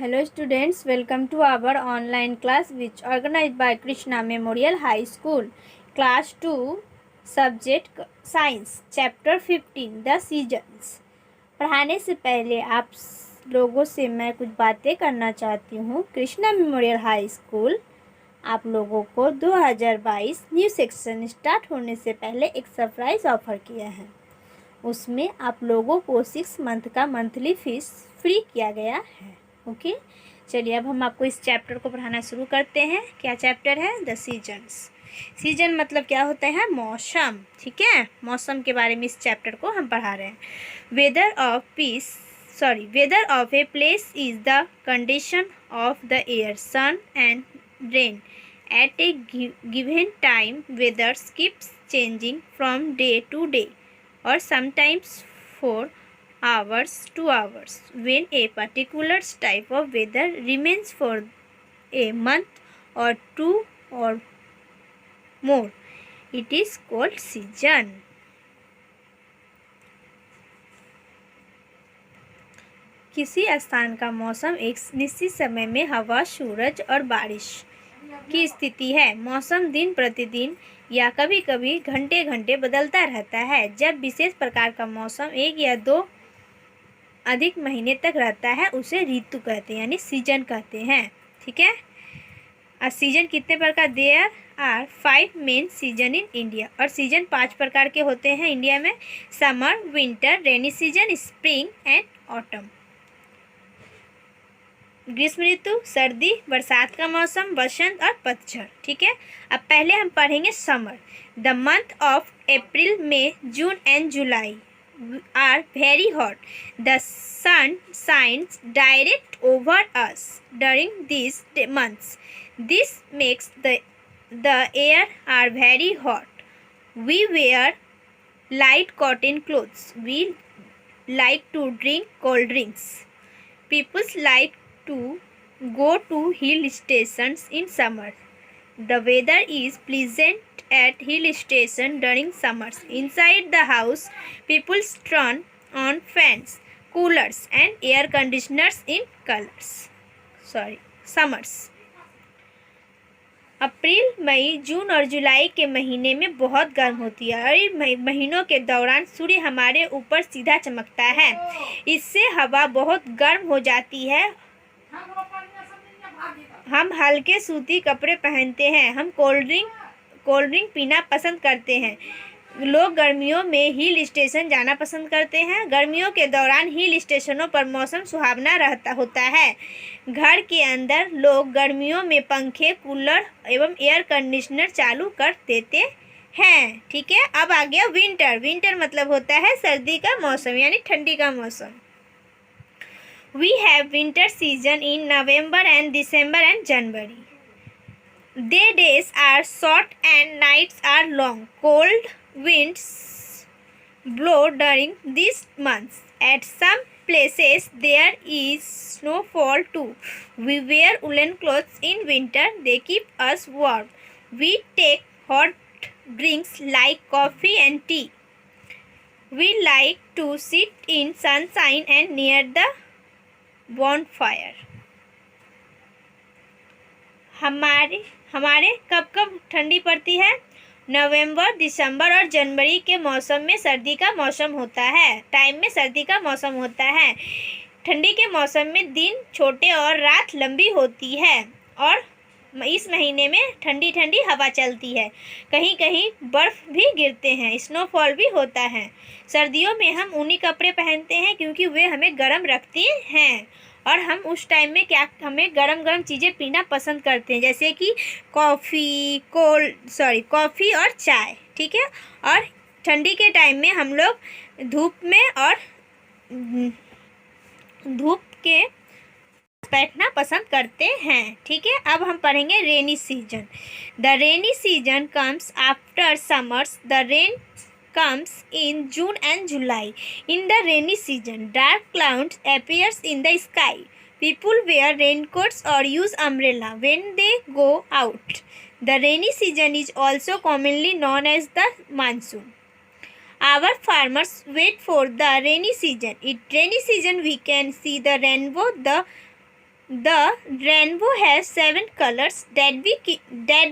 Hello students, welcome to our online class which organized by Krishna Memorial High School. Class 2, Subject Science, Chapter 15, The Seasons. पढ़ाने से पहले आप लोगों से मैं कुछ बातें करना चाहती हूँ। कृष्णा मेमोरियल हाई स्कूल आप लोगों को 2022 न्यू सेक्शन स्टार्ट होने से पहले एक सरप्राइज़ ऑफ़र किया है। उसमें आप लोगों को 6 मंथ का मंथली फीस फ्री किया गया है। ओके, चलिए अब हम आपको इस चैप्टर को पढ़ाना शुरू करते हैं। क्या चैप्टर है? The seasons. सीजन मतलब क्या होता है? मौसम। ठीक है, मौसम के बारे में इस चैप्टर को हम पढ़ा रहे हैं। Weather of a place is the condition of the air, sun and rain at a given time. Weather keeps changing from day to day or sometimes for hours to hours. When a particular type of weather remains for a month or two or more, it is called season. किसी स्थान का मौसम एक निश्चित समय में हवा, सूरज और बारिश की स्थिति है। मौसम दिन प्रतिदिन या कभी कभी घंटे घंटे बदलता रहता है। जब विशेष प्रकार का मौसम एक या दो अधिक महीने तक रहता है उसे ऋतु कहते हैं, यानी सीजन कहते हैं। ठीक है, सीजन कितने प्रकार? There are 5 main season in India. और सीजन 5 प्रकार के होते हैं इंडिया में: summer, winter, rainy season, spring and autumn. ग्रीष्म ऋतु, सर्दी, बरसात का मौसम, बसंत और पतझड़। ठीक है, अब पहले हम पढ़ेंगे summer. The month of April, May, June and July are very hot. The sun shines direct over us during these months. This makes the air are very hot. We wear light cotton clothes. We like to drink cold drinks. People like to go to hill stations in summer. The weather is pleasant at hill station during summers. Inside the house, people turn on fans, coolers and air conditioners in summers. April, May, जून और जुलाई के महीने में बहुत गर्म होती है और इन महीनों के दौरान सूर्य हमारे ऊपर सीधा चमकता है। इससे हवा बहुत गर्म हो जाती है। हम हल्के सूती कपड़े पहनते हैं। हम कोल्ड ड्रिंक पीना पसंद करते हैं। लोग गर्मियों में हिल स्टेशन जाना पसंद करते हैं। गर्मियों के दौरान हिल स्टेशनों पर मौसम सुहावना होता है। घर के अंदर लोग गर्मियों में पंखे, कूलर एवं एयर कंडीशनर चालू कर देते हैं। ठीक है, अब आ गया विंटर। विंटर मतलब होता है सर्दी का मौसम, यानी ठंडी का मौसम। We have winter season in November and December and January. The days are short and nights are long. Cold winds blow during these months. At some places there is snowfall too. We wear woolen clothes in winter. They keep us warm. We take hot drinks like coffee and tea. We like to sit in sunshine and near the bonfire. हमारे कब ठंडी पड़ती है? नवंबर, दिसंबर और जनवरी के मौसम में सर्दी का मौसम होता है। सर्दी का मौसम होता है। ठंडी के मौसम में दिन छोटे और रात लंबी होती है और इस महीने में ठंडी ठंडी हवा चलती है। कहीं कहीं बर्फ़ भी गिरते हैं, स्नोफॉल भी होता है। सर्दियों में हम ऊनी कपड़े पहनते हैं क्योंकि वे हमें गर्म रखते हैं और हम उस टाइम में हमें गरम चीज़ें पीना पसंद करते हैं, जैसे कि कॉफ़ी और चाय। ठीक है, और ठंडी के टाइम में हम लोग धूप के बैठना पसंद करते हैं। ठीक है, अब हम पढ़ेंगे rainy season. The rainy season comes after summers. The rain comes in June and July. In the rainy season, dark clouds appears in the sky. People wear raincoats or use umbrella when they go out. The rainy season is also commonly known as the monsoon. Our farmers wait for the rainy season. In rainy season, we can see the rainbow, the the rainbow has 7 colours that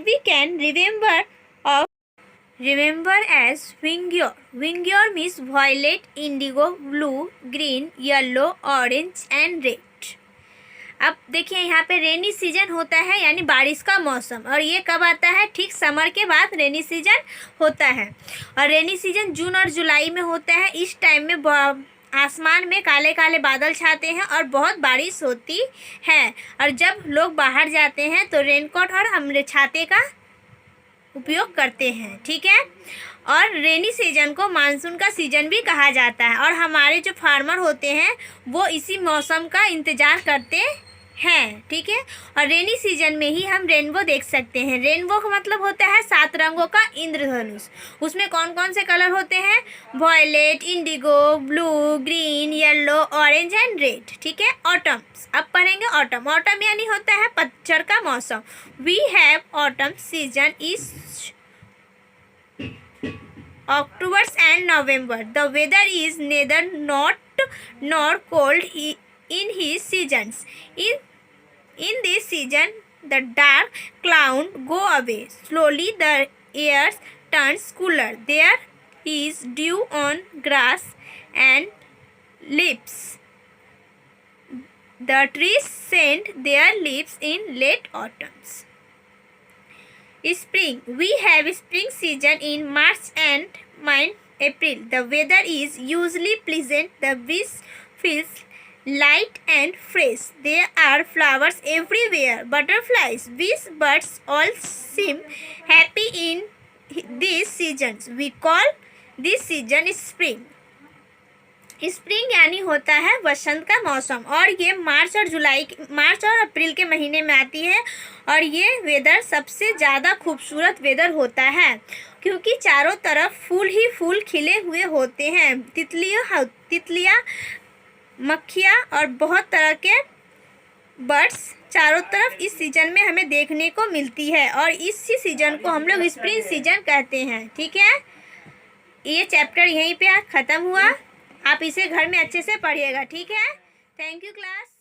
we can remember as Wingyur. Wingyur means violet, indigo, blue, green, yellow, orange and red. अब देखिए यहाँ पे rainy season होता है यानी बारिश का मौसम, और ये कब आता है? ठीक समर के बाद रेनी सीजन होता है। और रेनी सीजन जून और जुलाई में होता है। इस टाइम में आसमान में काले काले बादल छाते हैं और बहुत बारिश होती है। और जब लोग बाहर जाते हैं तो रेनकोट और हम छाते का उपयोग करते हैं, ठीक है। और रेनी सीजन को मानसून का सीजन भी कहा जाता है। और हमारे जो फार्मर होते हैं वो इसी मौसम का इंतज़ार करते हैं, ठीक है। और रेनी सीजन में ही हम रेनबो देख सकते हैं। रेनबो का मतलब होता है 7 रंगों का इंद्रधनुष। उसमें कौन कौन से कलर होते हैं? Violet, indigo, blue, green, yellow, orange and red, ठीक है। ऑटम, अब पढ़ेंगे ऑटम। ऑटम यानी होता है पतझड़ का मौसम। We have autumn season is October and November. The weather is neither hot nor cold in his seasons. In this season, the dark clouds go away. Slowly, the air turns cooler. There is dew on grass and leaves. The trees send their leaves in late autumns. Spring. We have spring season in March and April. The weather is usually pleasant. The breeze feels light and fresh. There are flowers everywhere. Butterflies, bees, birds all seem happy in these seasons. We call this season spring. Spring यानी होता है वसंत का मौसम, और ये मार्च और अप्रैल के महीने में आती है। और ये वेदर सबसे ज़्यादा खूबसूरत वेदर होता है क्योंकि चारों तरफ फूल ही फूल खिले हुए होते हैं। तितलियाँ, मक्खियाँ और बहुत तरह के बर्ड्स चारों तरफ इस सीज़न में हमें देखने को मिलती है। और इसी सीज़न को हम लोग स्प्रिंग सीजन कहते हैं, ठीक है। ये चैप्टर यहीं पे ख़त्म हुआ। आप इसे घर में अच्छे से पढ़िएगा, ठीक है। Thank you class.